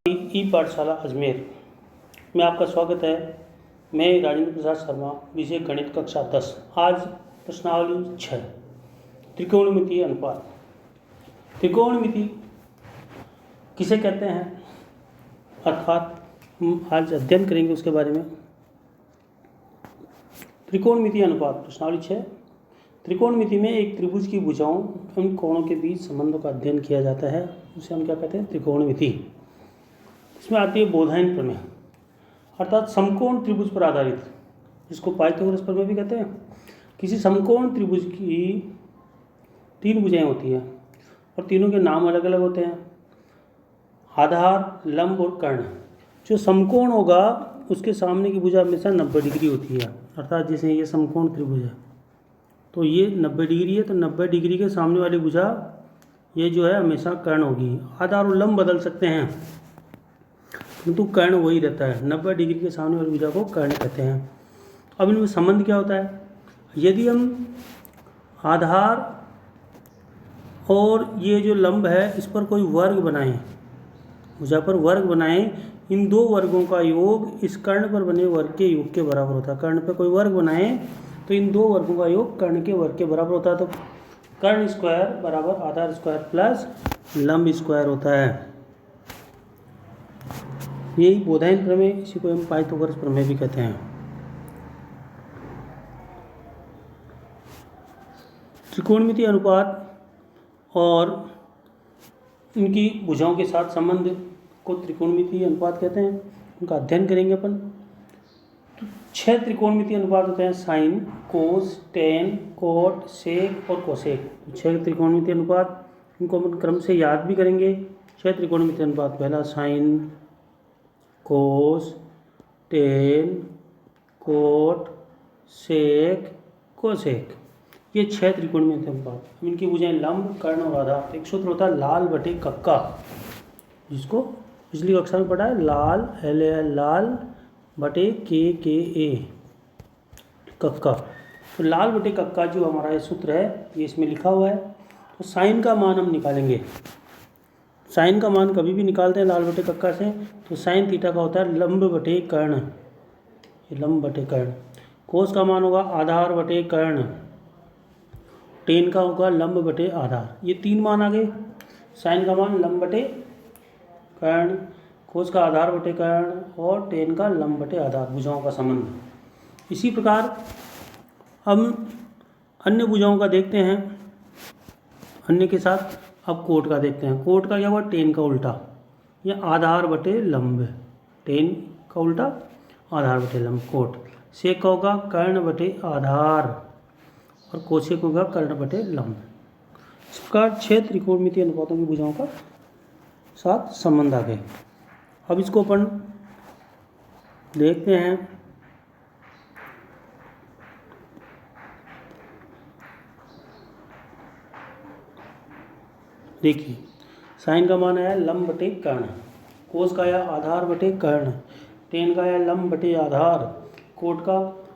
ई पाठशाला अजमेर में आपका स्वागत है। मैं राजेंद्र प्रसाद शर्मा, विषय गणित कक्षा 10। आज प्रश्नावली 6, त्रिकोणमितीय अनुपात। त्रिकोणमिति किसे कहते हैं, अर्थात हम आज अध्ययन करेंगे उसके बारे में। त्रिकोणमितीय अनुपात प्रश्नावली 6। त्रिकोणमिति में एक त्रिभुज की भुजाओं उन कोणों के बीच संबंधों का अध्ययन किया जाता है, उसे हम क्या कहते हैं, त्रिकोणमिति। इसमें आती है बोधायन प्रमेय, अर्थात समकोण त्रिभुज पर आधारित, जिसको पाइथागोरस प्रमेय भी कहते हैं। किसी समकोण त्रिभुज की 3 भुजाएं होती हैं और तीनों के नाम अलग अलग होते हैं, आधार, लंब और कर्ण। जो समकोण होगा उसके सामने की भुजा हमेशा 90 डिग्री होती है, अर्थात जैसे ये समकोण त्रिभुज है तो ये 90 डिग्री है, तो 90 डिग्री के सामने वाली भुजा ये जो है हमेशा कर्ण होगी। आधार और लंब बदल सकते हैं किंतु कर्ण वही रहता है, 90 डिग्री के सामने वाली भुजा को कर्ण कहते हैं। अब इनमें संबंध क्या होता है, यदि हम आधार और ये जो लंब है इस पर कोई वर्ग बनाएं, भुजा पर वर्ग बनाएं, इन 2 वर्गों का योग इस कर्ण पर बने वर्ग के योग के बराबर होता है। कर्ण पर कोई वर्ग बनाएं तो इन 2 वर्गों का योग कर्ण के वर्ग के बराबर होता है। तो कर्ण स्क्वायर बराबर आधार स्क्वायर प्लस लंब स्क्वायर होता है। यही बोधायन प्रमेय, इसी को हम पाइथागोरस प्रमेय भी कहते हैं। त्रिकोणमितीय अनुपात और इनकी भुजाओं के साथ संबंध को त्रिकोणमितीय अनुपात कहते हैं, उनका अध्ययन करेंगे अपन। तो 6 त्रिकोणमितीय अनुपात होते हैं, साइन, कोस, टेन, कोट, सेक और कोसेक। 6 त्रिकोणमितीय अनुपात, इनको अपन क्रम से याद भी करेंगे। 6 त्रिकोणमितीय अनुपात, पहला साइन, कोस, टेन, कोट, सेक, कोसेक, ये 6 त्रिकोणमितीय अनुपात। अब इनकी भुजाएं लंब, कर्ण और आधार। एक सूत्र होता है लाल बटे कक्का, जिसको पिछली कक्षा में पढ़ा है, लाल लाल बटे के ए कक्का। तो लाल बटे कक्का जो हमारा ये सूत्र है ये इसमें लिखा हुआ है। तो साइन का मान हम निकालेंगे। साइन का मान कभी भी निकालते हैं लाल बटे कक्का से, तो साइन थीटा का होता है लंब बटे कर्ण, ये लंब बटे कर्ण। कोस का मान होगा आधार बटे कर्ण, टेन का होगा लंब बटे आधार। ये 3 मान आ गए। साइन का मान लंब बटे कर्ण, कोस का आधार बटे कर्ण और टेन का लंब बटे आधार, भुजाओं का संबंध। इसी प्रकार हम अन्य भुजाओं का देखते हैं, अन्य के साथ अब कोट का देखते हैं। कोट का क्या हुआ, टेन का उल्टा, या आधार बटे लंब, टेन का उल्टा आधार बटे लंब कोट। सेक का होगा कर्ण बटे आधार और कोसेक होगा कर्ण बटे लंब। इस प्रकार 6 त्रिकोणमितीय अनुपातों की भुजाओं का साथ संबंध आ गए। अब इसको अपन देखते हैं। देखिए, साइन का मान आया लंब बटे कर्ण, कोस का आया आधार बटे कर्ण, टेन का आया लंब बटे आधार, कोट का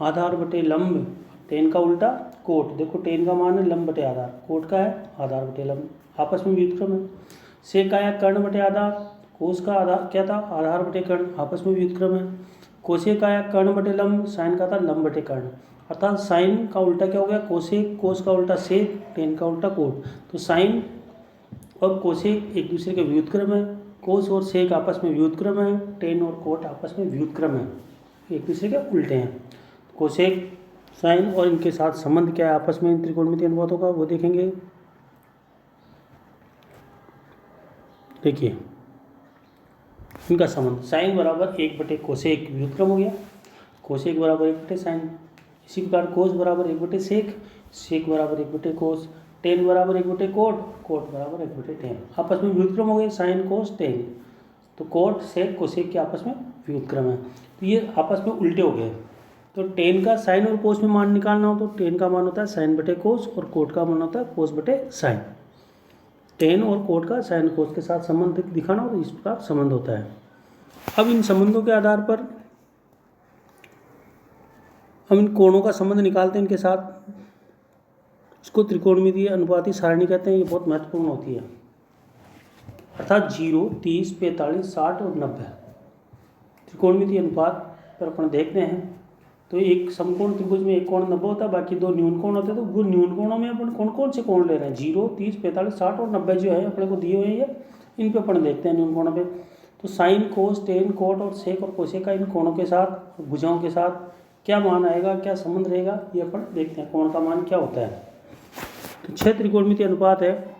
आधार बटे लंब, टेन का उल्टा कोट। देखो टेन का मान है लंब बटे आधार, कोट का है आधार बटे लंब, आपस में व्युत्क्रम है। सेक का आया कर्ण बटे आधार, कोस का आधार क्या था, आधार बटे कर्ण, आपस में व्युत्क्रम है। कोसेक का आया कर्ण बटे लंब, साइन का था लंब बटे कर्ण, अर्थात साइन का उल्टा क्या हो गया कोसेक, कोस का उल्टा सेक, टेन का उल्टा कोट। तो साइन और कोसेक एक दूसरे के व्युत्क्रम है, कोस और सेक आपस में व्युत्क्रम है, टेन और कोट आपस में व्युत्क्रम है, एक दूसरे के उल्टे हैं। कोसेक, साइन और इनके साथ संबंध क्या है आपस में त्रिकोणमितीय अनुपातों का, वो देखेंगे। देखिए इनका संबंध, साइन बराबर 1 बटे कोसेक, व्युत्क्रम हो गया, कोसेक बराबर 1 बटे साइन। इसी प्रकार कोस बराबर 1 बटे सेक, सेक बराबर 1 बटे कोस, टेन बराबर 1 बटे कोट, कोट बराबर 1 बटे टेन, आपस में व्युत्क्रम हो गए, साइन कोस टेन। तो कोट सेक कोसेक के आपस में व्युत्क्रम है, तो ये आपस में उल्टे हो गए। तो टेन का साइन और कोस में मान निकालना हो तो टेन का मान होता है साइन बटे कोस और कोट का मान होता है कोस बटे साइन। टेन और कोट का साइन कोस के साथ संबंध दिखाना हो तो इस प्रकार संबंध होता है। अब इन संबंधों के आधार पर हम इन कोणों का संबंध निकालते हैं इनके साथ। इसको त्रिकोणमितीय अनुपाती सारणी कहते हैं। ये बहुत महत्वपूर्ण होती है। अर्थात 0, 30, 45, 60 और 90 त्रिकोणमितीय अनुपात पर अपन देखते हैं। तो एक समकोण त्रिभुज में एक कोण 90 होता है, बाकी 2 न्यून कोण होते हैं। तो वो न्यून कोणों में अपन कौन कौन से कोण ले रहे हैं, 0, 30, 45, 60 और 90 जो है अपने को दिए हुए हैं, इन पे अपन देखते हैं न्यून कोणों पे। तो साइन, कोस, टेन, कोट और सेक और कोसेक का इन कोणों के साथ, भुजाओं के साथ क्या मान आएगा, क्या संबंध रहेगा, ये अपन देखते हैं कोण का मान क्या होता है। तो 6 त्रिकोणमितीय अनुपात है।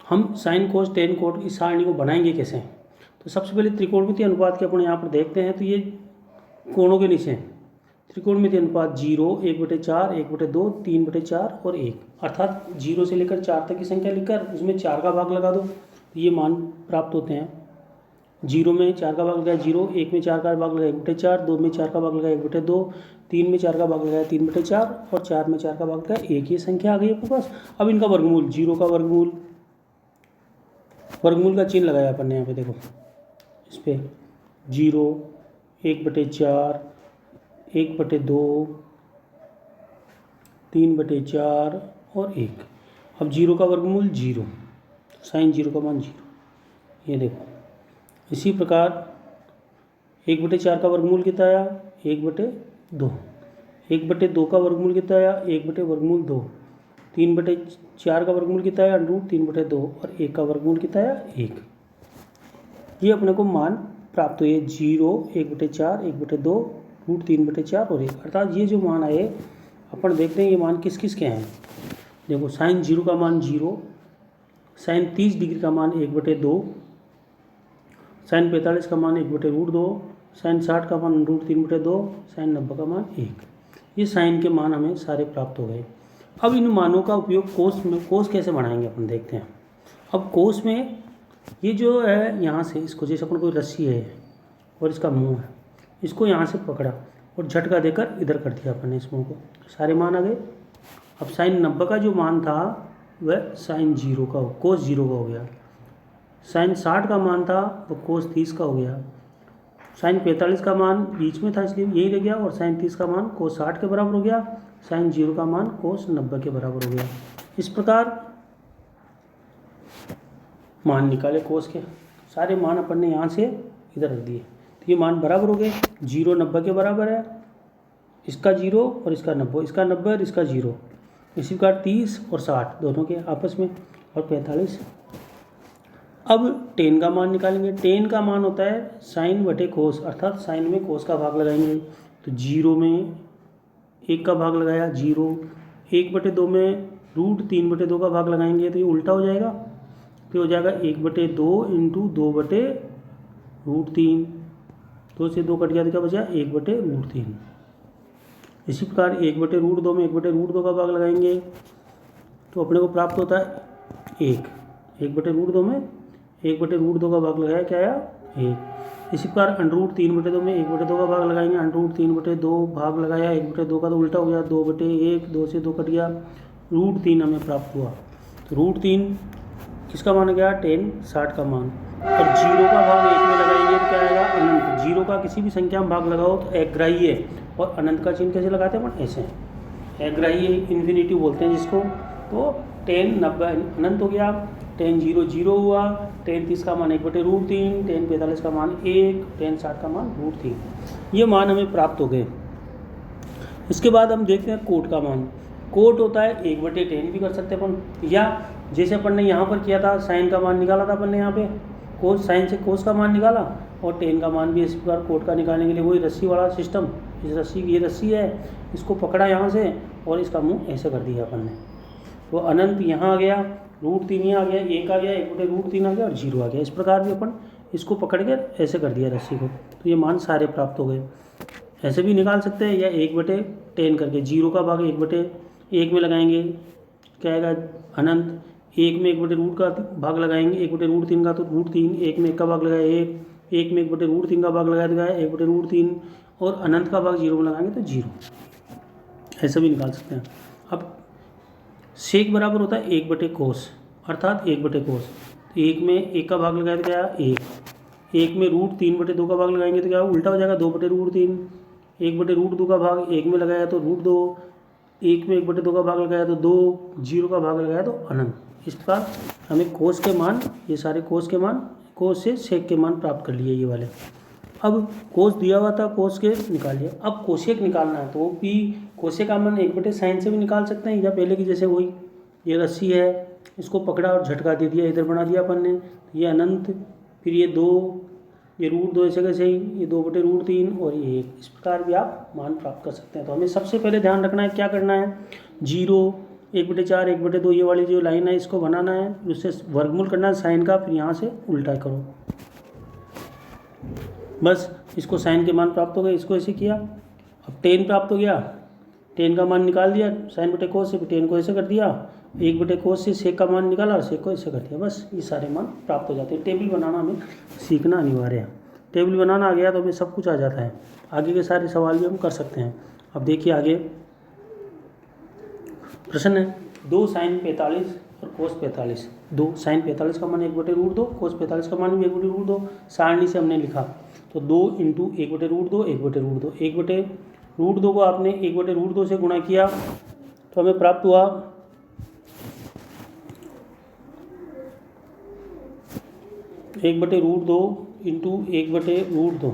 हम साइन, कोस, टेन, कोट इस सारणी को बनाएंगे कैसे। तो सबसे पहले त्रिकोणमितीय अनुपात के अपन यहाँ पर देखते हैं। तो ये कोणों के नीचे त्रिकोणमितीय अनुपात 0, 1/4, 1/2, 3/4 और 1, अर्थात 0 से लेकर 4 तक की संख्या लिखकर उसमें 4 का भाग लगा दो, तो ये मान प्राप्त होते हैं। 0 में 4 का भाग लगाया 0, 1 में 4 का भाग लगाया 1/4, 2 में 4 का भाग लगाया 1/2, 3 में 4 का भाग लगाया 3/4 और 4 में 4 का भाग लगाया 1। ये संख्या आ गई आपके पास। अब इनका वर्गमूल, 0 का वर्गमूल, वर्गमूल का चिन्ह लगाया अपन ने यहाँ पे, देखो इस पर 0, 1/4, 1/2, 3/4 और 1। अब 0 का वर्गमूल 0, साइन 0 का मान 0, ये देखो। इसी प्रकार 1/4 का वर्गमूल कितना आया, 1/2, 1/2 का वर्गमूल कितना आया, 1/2, 3/4 का वर्गमूल कितना आया, √3/2 और 1 का वर्गमूल कितना आया, 1। ये अपने को मान प्राप्त हुए 0, 1/4, 1/2, √3/4 और 1। अर्थात ये जो मान आए अपन देखते हैं ये मान किस किस के हैं। देखो साइन 0 का मान 0, साइन 30 डिग्री का मान 1/2, साइन 45 का मान 1/2, साइन 60 का मान √3/2, साइन 90 का मान 1। ये साइन के मान हमें सारे प्राप्त हो गए। अब इन मानों का उपयोग कोस में, कोस कैसे बढ़ाएंगे अपन देखते हैं। अब कोस में ये जो है यहाँ से इसको, जैसे अपन कोई रस्सी है और इसका मुंह है, इसको यहाँ से पकड़ा और झटका देकर इधर कर दिया अपन ने इस मुंह को, सारे मान आ गए। अब साइन 90 का जो मान था वह साइन 0 का, कोस 0 का हो गया। साइन 60 का मान था वो कोस 30 का हो गया। साइन 45 का मान बीच में था इसलिए यही रह गया, और साइन 30 का मान कोस 60 के बराबर हो गया। साइन 0 का मान कोस 90 के बराबर हो गया। इस प्रकार मान निकाले कोस के, सारे मान अपन ने यहाँ से इधर रख दिए, तो ये मान बराबर हो गए। 0 90 के बराबर है, इसका 0 और इसका 90, इसका 90 और इसका 0। इसी प्रकार 30 और 60 दोनों के आपस में, और 45। अब टेन का मान निकालेंगे। टेन का मान होता है साइन बटे कोस, अर्थात साइन में कोस का भाग लगाएंगे। तो 0 में 1 का भाग लगाया 0, 1/2 में √3/2 का भाग लगाएंगे तो ये उल्टा हो जाएगा, तो हो जाएगा 1/2 इंटू 2/√3, 2 से 2 कट गया तो क्या बचा 1/√3। इसी प्रकार 1/√2 में 1/√2 का भाग लगाएंगे तो अपने को प्राप्त होता है 1। 1/√2 में 1/√2 का भाग लगाया क्या आया 1। इसी प्रकार √3/2 में 1/2 का भाग लगाएंगे, √3/2 भाग लगाया 1/2 का तो उल्टा हो गया 2/1, 2 से 2 कट गया, √3 हमें प्राप्त हुआ। तो √3 किसका मान गया 10, 60 का मान, और 0 का भाग 1 में लगाएंगे तो क्या आएगा अनंत। 0 का किसी भी संख्या में भाग लगाओ तो अग्राह्य है, और अनंत का चिन्ह कैसे लगाते हैं अपन ऐसे, अग्राह्य इन्फिनिटी बोलते हैं जिसको। तो 10 90 अनंत हो गया, 10 0 0 हुआ, 10 30 का मान 1/√3, 10 45 का मान 1, 10 60 का मान √3। ये मान हमें प्राप्त हो गए। इसके बाद हम देखते हैं कोट का मान। कोट होता है 1/10 भी कर सकते हैं अपन, या जैसे अपन ने यहाँ पर किया था साइन का मान निकाला था अपन ने यहाँ पे, कोस साइन से कोस का मान निकाला, और 10 का मान भी इस प्रकार कोट का निकालने के लिए वही रस्सी वाला सिस्टम। इस रस्सी, ये रस्सी है, इसको पकड़ा यहाँ से और इसका मुंह ऐसे कर दिया अपन ने, तो अनंत यहाँ आ गया, √3 यहाँ आ गया, 1 आ गया, 1/√3 आ गया और 0 आ गया। इस प्रकार भी अपन इसको पकड़ के ऐसे कर दिया रस्सी को, तो ये मान सारे प्राप्त हो गए। ऐसे भी निकाल सकते हैं, या 1/10 करके 0 का भाग 1/1 में लगाएंगे क्या आएगा अनंत, 1 में 1/√का भाग लगाएंगे 1/√3 का तो √3, 1 में 1 का भाग लगाया 1, 1 में 1/√3 का भाग लगाया तो क्या 1/√3, और अनंत का भाग 0 में लगाएंगे तो 0। ऐसे भी निकाल सकते हैं। अब सेक बराबर होता है 1/कोस, अर्थात 1/कोस। 1 में 1 का भाग लगाया तो क्या 1, 1 में √3/2 का भाग लगाएंगे तो क्या उल्टा हो जाएगा 2/√3, 1/√2 का भाग 1 में लगाया तो √2, 1 में 1/2 का भाग लगाया तो 2, 0 का भाग लगाया तो अनंत। इस प्रकार हमें कोस के मान, ये सारे कोस के मान, कोस से सेक के मान प्राप्त कर लिए ये वाले। अब कोस दिया हुआ था, कोस के निकालिए। अब कोसेक निकालना है तो पी कोसेक का मान 1/sin से भी निकाल सकते हैं, या पहले की जैसे वही, ये रस्सी है, इसको पकड़ा और झटका दे दिया, इधर बना दिया अपन ने, ये अनंत, फिर ये 2, ये √2 ऐसे कैसे ही, ये 2/√3 और ये 1, इस प्रकार भी आप मान प्राप्त कर सकते हैं। तो हमें सबसे पहले ध्यान रखना है, क्या करना है, 0, 1/4, 1/2 ये वाली जो लाइन है इसको बनाना है, उससे वर्गमूल करना है साइन का, फिर यहाँ से उल्टा करो, बस इसको साइन के मान प्राप्त हो गए, इसको ऐसे किया। अब टेन प्राप्त हो गया, टेन का मान निकाल दिया साइन बटे कोस से, टेन को ऐसे कर दिया, 1/cos से सेक का मान निकाला और सेक को ऐसे कर दिया, बस ये सारे मान प्राप्त हो जाते हैं। टेबल बनाना हमें सीखना अनिवार्य है, टेबल बनाना आ गया तो हमें सब कुछ आ जाता है, आगे के सारे सवाल भी हम कर सकते हैं। अब देखिए आगे प्रश्न है, 2 sin 45 और cos 45, 2 sin 45 का मान 1/√2, cos 45 का मान भी 1/√2, सारणी से हमने लिखा तो 2 × 1/√2, 1/√2, 1/√2 को आपने 1/√2 से गुणा किया तो हमें प्राप्त हुआ 1/√2 × 1/√2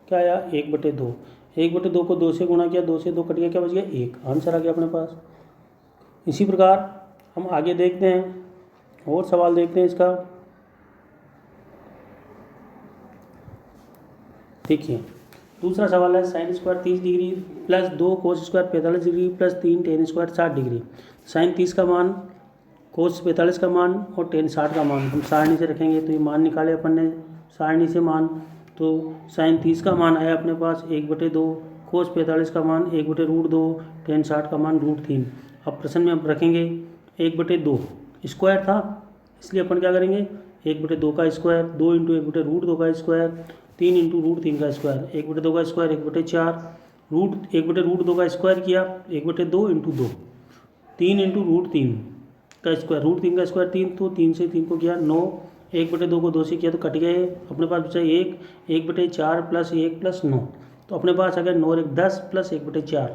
क्या आया, 1/2, 1/2 को 2 से गुणा किया, 2 से 2 कट गया, क्या बच गया, 1, आंसर आ गया अपने पास। इसी प्रकार हम आगे देखते हैं और सवाल देखते हैं इसका। देखिए दूसरा सवाल है, sin square 30 degree plus 2 cos square 45 degree plus 3 tan square 60 degree. sin 30 का मान, cos 45 का मान और tan 60 का मान हम सारणी से रखेंगे, तो ये मान निकाले अपन ने सारणी से मान, तो sin 30 का मान आया अपने पास 1/2, cos 45 का मान 1/√2, tan 60 का मान √3। अब प्रश्न में हम रखेंगे 1/2, स्क्वायर था इसलिए अपन क्या करेंगे, 1/2 का स्क्वायर, 2 × 1/√2 का स्क्वायर, 3 × √3 का स्क्वायर, 1/2 का स्क्वायर 1/4, 1/√2 का स्क्वायर किया 1/2 × 2, 3 × √3 का स्क्वायर, √3 का स्क्वायर 3, तो 3 से 3 को किया 9, 1/2 को 2 से किया तो कट गए, अपने पास बचा 1, 1/4 + 1 + 9, तो अपने पास अगर 9 और 1 10 + 1/4,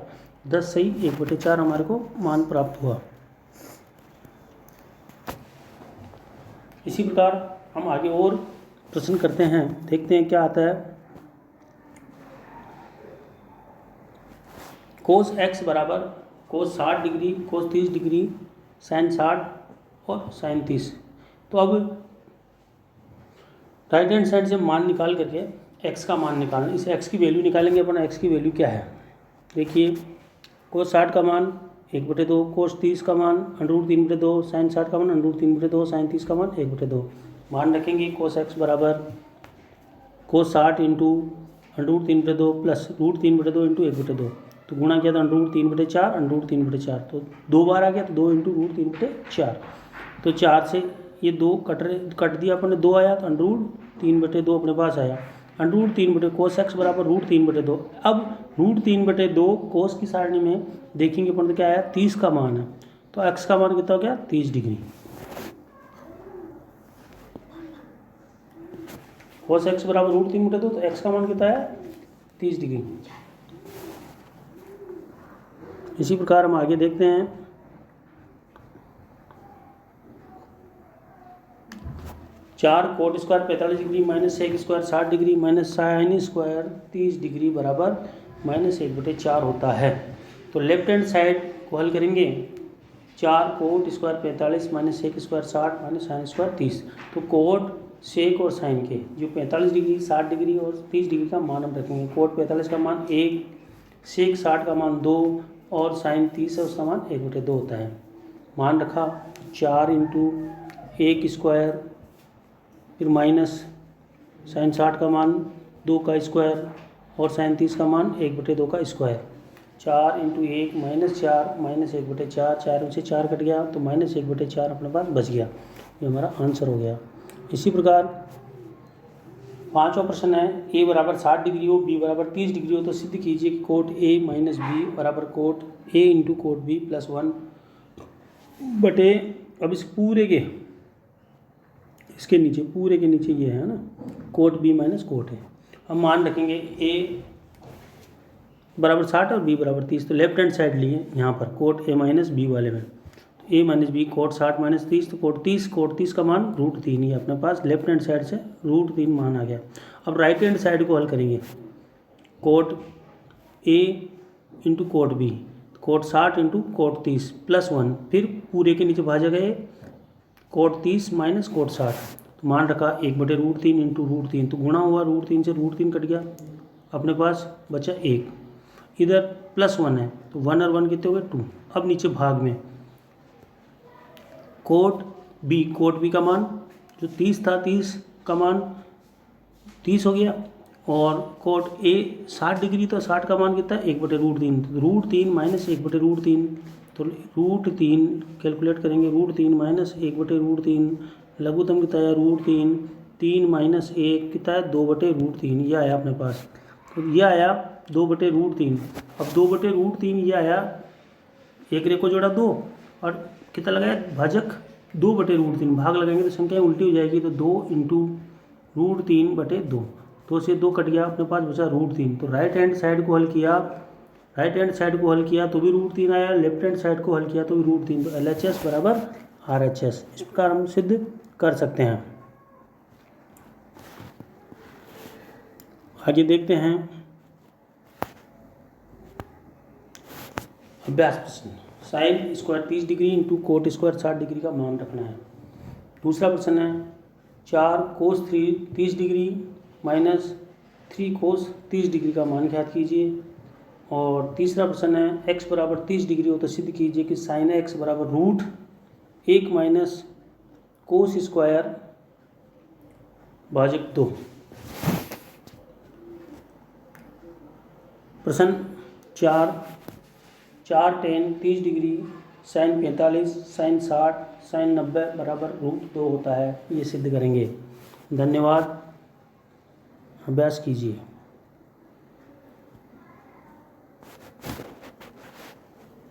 10 सही 1/4 हमारे को मान प्राप्त हुआ। इसी प्रकार हम आगे और प्रश्न करते हैं, देखते हैं क्या आता है। cos x बराबर cos 60 degree, cos 30 degree, sin 60 और sin 30। तो अब राइट हैंड साइड से मान निकाल करके x का मान निकालना, इस x की वैल्यू निकालेंगे अपन, x की वैल्यू क्या है। देखिए cos 60 का मान 1/2, cos 30 का मान √3/2, sin 60 का मान √3/2, sin 30 का मान 1/2। मान रखेंगे cos x बराबर cos 60 × √3/2 प्लस √3/2 × 1/2, तो गुणा किया था √3/4, √3/4, तो 2 बार आ गया तो 2 × √3/4, तो 4 से ये 2 कट दिया अपन ने, 2 आया तो √3/2 अपने पास आया, √3/2 cos x बराबर √3/2। अब √3/2 cos की सारणी में देखेंगे अपन तो क्या आया, 30 का मान है, तो x का मान कितना हो गया, 30 डिग्री। cos x बराबर √3/2, तो x का मान कितना है, 30 डिग्री। इसी प्रकार हम आगे देखते हैं, चार cot square 45 degree minus sec square 60 degree minus sine square 30 degree बराबर -1/4 होता है। तो लेफ्ट हैंड साइड को हल करेंगे, 4 cot square 45 minus sec square 60 minus sine square 30। तो कोट, सेक और साइन के जो 45 डिग्री 60 डिग्री और 30 डिग्री का मान हम रखेंगे। कोट 45 का मान 1, सेक 60 का मान 2 और साइन 30 है उसका मान 1/2 होता है। मान रखा 4 × 1 स्क्वायर, फिर माइनस साइन 60 का मान 2 का स्क्वायर और साइन 30 का मान 1/2 का स्क्वायर। 4 × 1 -4 -1/4, 4 से 4 कट गया तो -1/4 अपने पास बच गया, ये हमारा आंसर हो गया। इसी प्रकार पांचवा प्रश्न है, a बराबर 60 डिग्री हो, b बराबर 30 डिग्री हो, तो सिद्ध कीजिए कि कोट a माइनस बी बराबर cot a × cot b plus 1 बटे, अब इस पूरे के इसके नीचे, पूरे के नीचे ये है ना, cot b minus cot a। हम मान रखेंगे a बराबर 60 और b बराबर 30, तो लेफ्ट हैंड साइड लिए यहाँ पर कोट a माइनस बी वाले में, तो ए माइनस बी कोट 60 माइनस 30, तो कोट 30 का मान √3 ही है अपने पास। लेफ्ट हैंड साइड से √3 मान आ गया। अब राइट हैंड साइड को हल करेंगे। Cot A into cot B, cot 60 into cot 30 +1, फिर पूरे के नीचे भाजा गए कोट 30 माइनस कोट 60, तो मान रखा 1/√3 इंटू √3, तो गुणा हुआ √3 से, √3 कट गया, अपने पास बचा 1। इधर +1 है तो 1 और 1 कितने हो गए 2। अब नीचे भाग में कोट बी का मान जो 30 था, 30 का मान 30 हो गया, और कोट ए 60 डिग्री, तो 60 का मान कितना है 1/√3, √3 माइनस 1/√3, तो √3 कैलकुलेट करेंगे, √3 माइनस 1/√3, लघुत्तम कितना है √3, 3 माइनस 1 कितना है 2/√3, यह आया अपने पास। तो यह आया 2/√3। अब 2/√3 ये आया, एक रेखो जोड़ा 2 और कितना लगाया भाजक 2/√3, भाग लगाएंगे तो संख्या उल्टी हो जाएगी, तो 2 इंटू √3/2, 2 से 2 कट गया, अपने पास बचा √3। तो राइट हैंड साइड को हल किया तो भी √3 आया, लेफ्ट हैंड साइड को हल किया तो भी √3, तो LHS बराबर RHS, इस प्रकार हम सिद्ध कर सकते हैं। आगे देखते हैं अभ्यास प्रश्न। Sign square 30 degree into coat square 60 degree का मान रखना है। दूसरा प्रश्न है 4 कोस 30 डिग्री माइनस 3 कोस 30 डिग्री का मान ज्ञात कीजिए। और तीसरा प्रश्न है x बराबर 30 डिग्री हो तो सिद्ध कीजिए कि साइन x बराबर √1 माइनस कोस स्क्वायर भाजक 2। प्रश्न 4 tan 30 degree sine 45 sine 60 sine 90 बराबर √2 होता है, ये सिद्ध करेंगे। धन्यवाद, अभ्यास कीजिए।